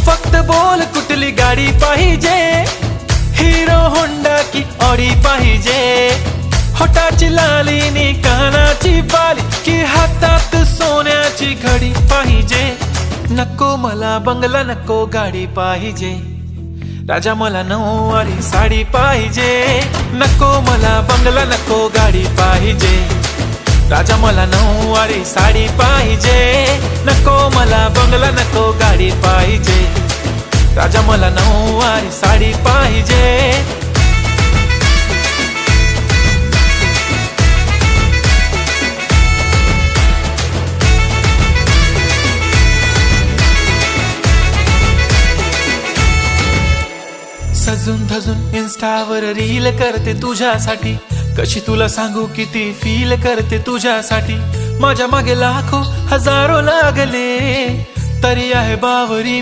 फक्त बोल कुठली गाडी पाहिजे, हिरो होंडा की ऑडी पाहिजे, होटाची लाली नी कानाची बाली की हातात सोन्याची घडी पाहिजे. नको मला बंगला नको गाडी पाहिजे, राजा मला नऊवारी साडी पाहिजे. नको मला बंगला नको गाडी पाहिजे, राजा मला नऊवारी साडी पाहिजे. नको मला बंगला नको गाडी पाहिजे, राजा मला नऊवारी साडी पाहिजे. सजून धजून इन्स्टावर रील करते तुझ्यासाठी, कशी तुला सांगू किती फील करते तुझ्यासाठी. माझ्या मागे लाखो हजारो लागले तरी आहे बावरी